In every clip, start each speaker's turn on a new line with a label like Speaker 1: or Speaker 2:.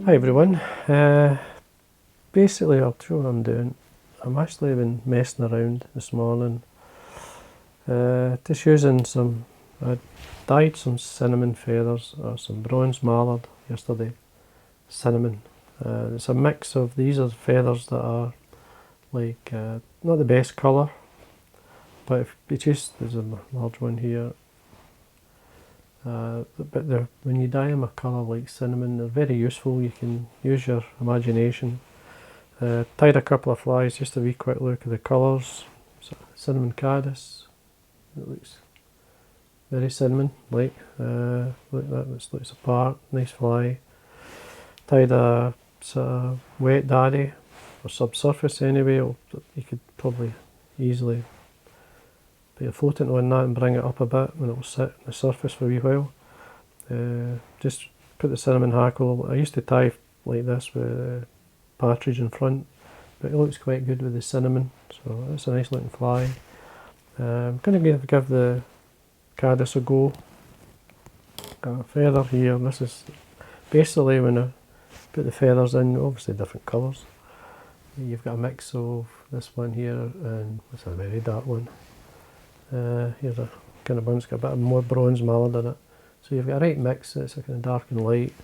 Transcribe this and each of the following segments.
Speaker 1: Hi everyone, basically I'll show what I'm doing. I'm actually been messing around this morning, just using I dyed some cinnamon feathers or some bronze mallard yesterday, cinnamon. It's a mix of, these are feathers that are like, not the best colour, but if you choose, there's a large one here. But when you dye them a colour like cinnamon, they're very useful. You can use your imagination. Tied a couple of flies, just a wee quick look at the colours. So, cinnamon caddis, it looks very cinnamon like. Look at that, it splits apart, nice fly. Tied a sort of wet daddy, or subsurface anyway. You could probably easily put your floatant on that and bring it up a bit when it will sit on the surface for a wee while. Just put the cinnamon hackle. I used to tie like this with partridge in front, but it looks quite good with the cinnamon, so that's a nice looking fly. I'm going to give the caddis a go. Got a feather here. This is basically when I put the feathers in, obviously different colours. You've got a mix of this one here, and it's a very dark one. Here's a kind of one that's got a bit more bronze mallard in it. So you've got a right mix. It's a kind of dark and light.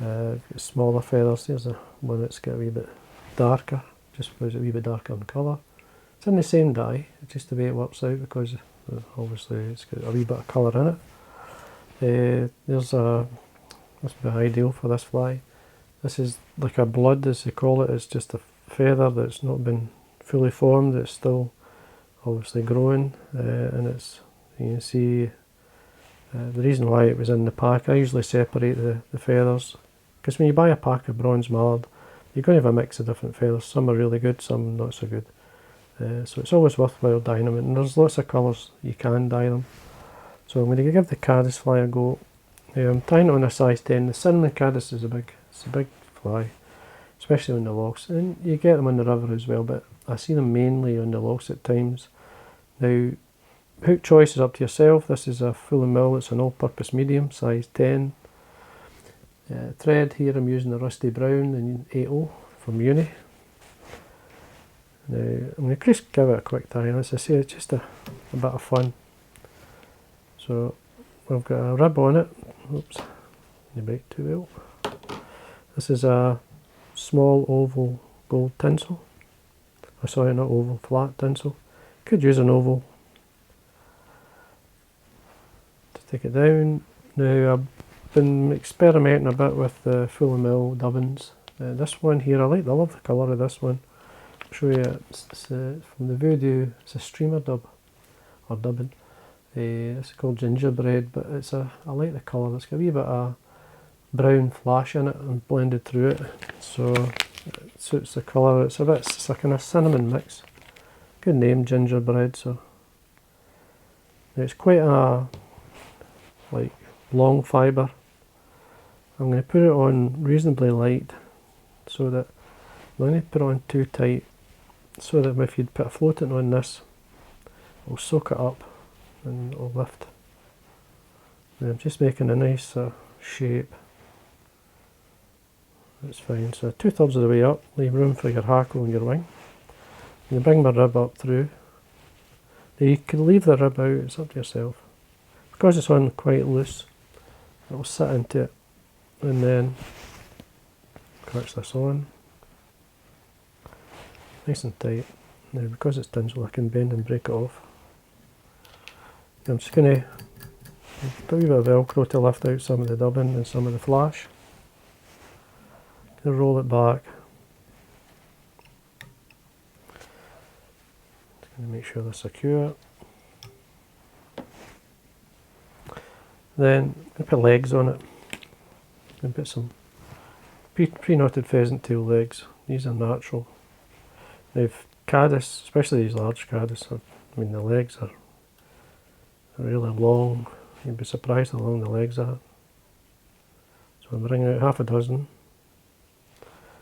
Speaker 1: Got smaller feathers. Here's a one that's got a wee bit darker, just because it's a wee bit darker in colour. It's in the same dye, it's just the way it works out, because obviously it's got a wee bit of colour in it. This would be ideal for this fly. This is like a blood, as they call it. It's just a feather that's not been fully formed. It's still obviously growing, and it's, you can see the reason why it was in the pack. I usually separate the feathers, because when you buy a pack of bronze mallard, you're going to have a mix of different feathers. Some are really good, some not so good. So it's always worthwhile dyeing them, and there's lots of colours you can dye them. So I'm going to give the caddis fly a go. I'm tying it on a size 10. The cinnamon caddis is a big fly, especially on the lochs, and you get them on the river as well, but I see them mainly on the lochs at times. Now, hook choice is up to yourself. This is a full and mill. It's an all-purpose medium, size 10. Thread here I'm using the rusty brown and 8/0 from uni. Now I'm going to just give it a quick tie. As I say, it's just a bit of fun. So we've got a rib on it. Oops, you bite too well. This is a small oval gold tinsel. Oh, sorry, not oval, flat tinsel. Could use an oval. To take it down. Now I've been experimenting a bit with the full and mill dubbins. This one here, I love the colour of this one. I'll show you. It's from the Voodoo. It's a streamer dub or dubbin. It's called Gingerbread, but I like the colour. It's got a wee bit of brown flash in it and blended through it, so it suits the colour. It's a kind of cinnamon mix. Good name, Gingerbread. So it's quite a like long fibre. I'm going to put it on reasonably light, so that I'm going to put it on too tight, so that if you'd put a floatant on this, it'll soak it up and it'll lift. And I'm just making a nice shape. That's fine. So 2/3 of the way up, leave room for your hackle and your wing. You bring my rib up through. Now you can leave the rib out, it's up to yourself. Because it's on quite loose, it'll sit into it, and then catch this on. Nice and tight. Now because it's tinsel, I can bend and break it off. I'm just going to put a wee bit of velcro to lift out some of the dubbin and some of the flash. Going to roll it back. Just going to make sure they're secure. Then I'm going to put legs on it. I'm going to put some pre-knotted pheasant tail legs. These are natural. Now caddis, especially these large caddis, I mean the legs are really long. You'd be surprised how long the legs are. So I'm bringing out half a dozen.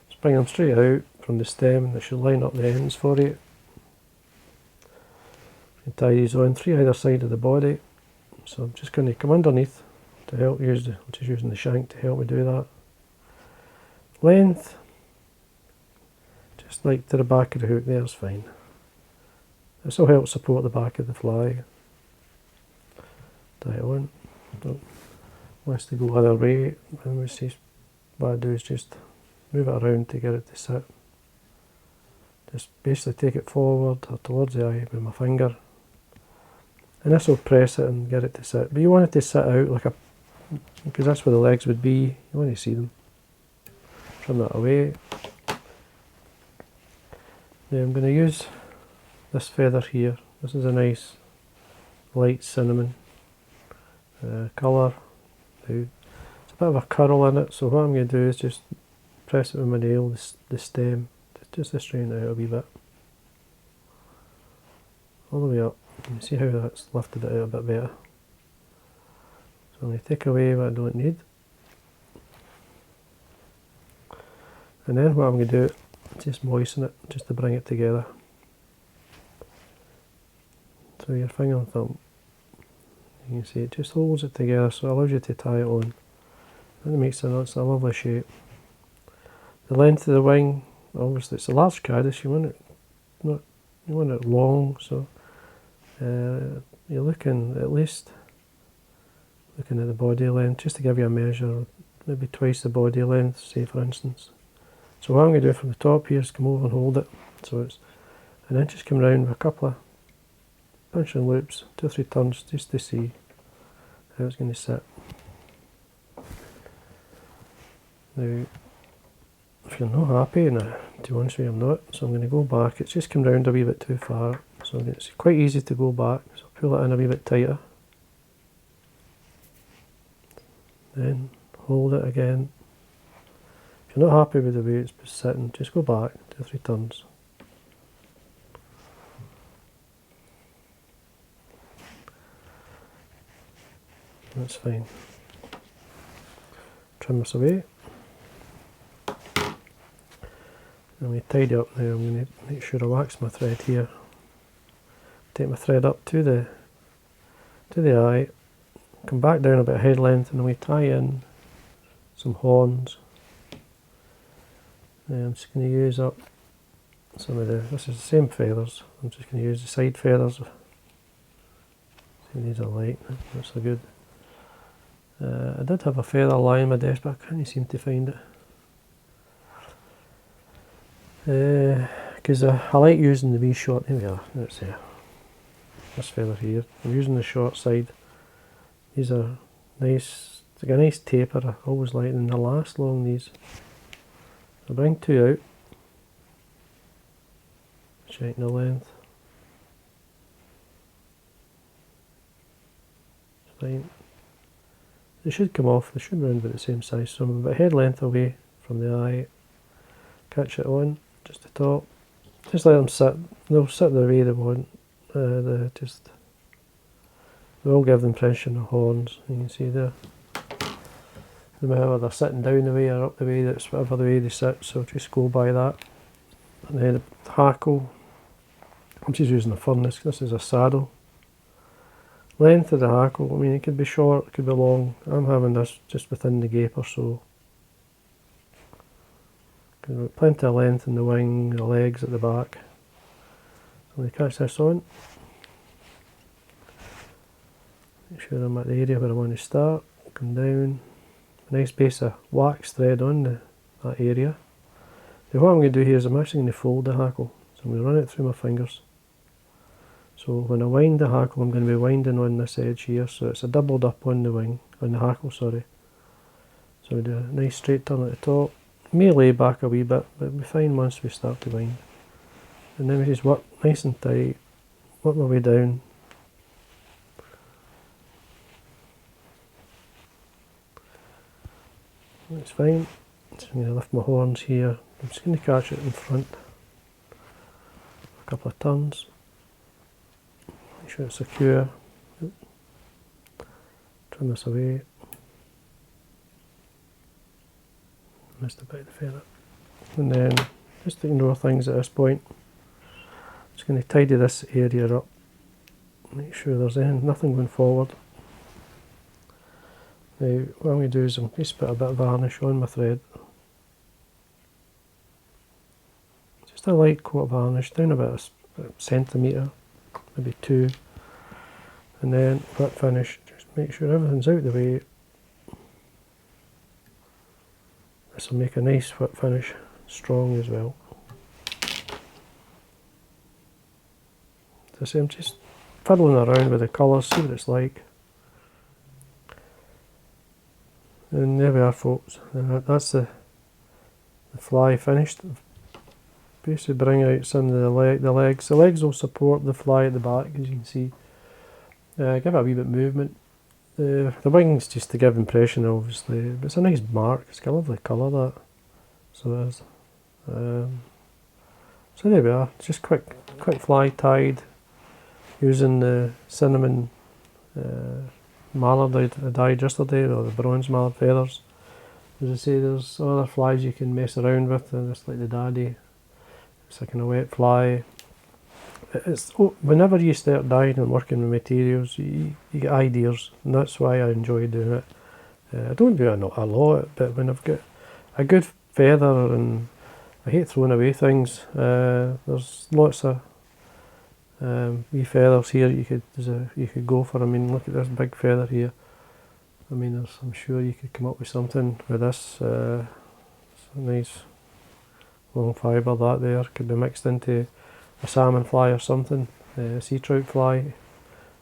Speaker 1: Just bring them straight out from the stem. They should line up the ends for you. You tie these on 3 either side of the body. So I'm just going to come underneath to help just using the shank to help me do that. Length, just like to the back of the hook there is fine. This will help support the back of the fly. Tie it on. Wants to go other way, and we see what I do is just move it around to get it to sit. Just basically take it forward or towards the eye with my finger, and this will press it and get it to sit. But you want it to sit out like a, because that's where the legs would be. You want to see them. Trim that away. Now I'm going to use this feather here. This is a nice light cinnamon colour. It's a bit of a curl in it, so what I'm going to do is just press it with my nail, the stem, just to straighten it out a wee bit. All the way up. You see how that's lifted it out a bit better. So I'm going to take away what I don't need. And then what I'm going to do is just moisten it, just to bring it together. So your finger and thumb, you can see it just holds it together, so it allows you to tie it on. And it makes it's a lovely shape. The length of the wing, obviously it's a large caddis, you want it long, so you're looking at least at the body length, just to give you a measure, maybe twice the body length, say for instance. So what I'm going to do from the top here is come over and hold it, so it's, and then just come round with a couple of pinching loops, 2 or 3 turns, just to see how it's going to sit. Now, if you're not happy, and to be honest with you I'm not, so I'm going to go back. It's just come round a wee bit too far, so it's quite easy to go back, so pull it in a wee bit tighter. Then hold it again. If you're not happy with the way it's sitting, just go back 2 or 3 turns. That's fine. Trim this away. I'm going to tidy up now. I'm going to make sure I wax my thread here. Take my thread up to the eye, come back down about head length, and we tie in some horns. I'm just going to use up some of this is the same feathers. I'm just going to use the side feathers. See, these are light, that's so good. I did have a feather lying on my desk, but I can't seem to find it. Because I like using the wee short, here we are, that's this feather here. I'm using the short side. These are nice, it's like a nice taper, I always like them, and they last long, these. I bring 2 out, checking the length. It's fine. They should come off, they should be around about the same size, so I'm about head length away from the eye. Catch it on, just the top. Just let them sit, they'll sit the way they want. They will give the impression of horns, you can see there. No matter whether they're sitting down the way or up the way, that's whatever the way they sit, so just go by that. And then the hackle, I'm just using a furnace, this is a saddle. Length of the hackle, I mean it could be short, it could be long. I'm having this just within the gape or so. Plenty of length in the wing, the legs at the back. So we catch this on. Make sure I'm at the area where I want to start. Come down. A nice piece of wax thread on that area. Now what I'm going to do here is I'm actually going to fold the hackle. So I'm going to run it through my fingers. So when I wind the hackle, I'm going to be winding on this edge here, so it's a doubled up on the wing, on the hackle, sorry. So we do a nice straight turn at the top. May lay back a wee bit, but it'll be fine once we start to wind. And then we just work nice and tight, work my way down. That's fine. So I'm going to lift my horns here. I'm just going to catch it in front. A couple of turns. Make sure it's secure. Trim this away. Missed a bit of the feather. And then, just to ignore things at this point, just going to tidy this area up. Make sure there's nothing going forward. Now, what I'm going to do is I'm just put a bit of varnish on my thread. just a light coat of varnish, down about a centimetre, maybe 2, and then wet finish. Just make sure everything's out of the way. This will make a nice wet finish, strong as well. As I say, I'm just fiddling around with the colours, see what it's like. And there we are, folks. That's the fly finished. Basically bring out some of the legs. The legs will support the fly at the back, as you can see. Give it a wee bit of movement. The wings just to give impression, obviously. But it's a nice mark. It's got a lovely colour, that. So it is. So there we are. Just quick fly tied using the cinnamon mallard I dyed yesterday, or the bronze mallard feathers. As I say, there's other flies you can mess around with, just like the daddy. It's a kind of wet fly. Whenever you start dyeing and working with materials, you get ideas, and that's why I enjoy doing it. I don't do it a lot, but when I've got a good feather, and I hate throwing away things, there's lots of wee feathers here you could go for. I mean, look at this big feather here. I mean, I'm sure you could come up with something with this. It's a nice long fibre. That there could be mixed into a salmon fly or something, a sea trout fly,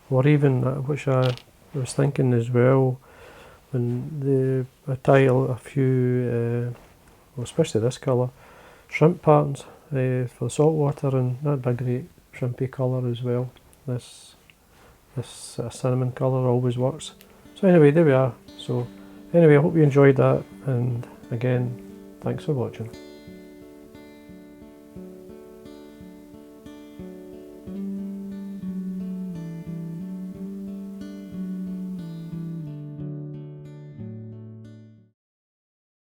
Speaker 1: or even, which I was thinking as well, when I tie a few, well, especially this colour, shrimp patterns for the salt water, and that'd be a great shrimpy colour as well. This cinnamon colour always works. So anyway, there we are. So anyway, I hope you enjoyed that, and again, thanks for watching.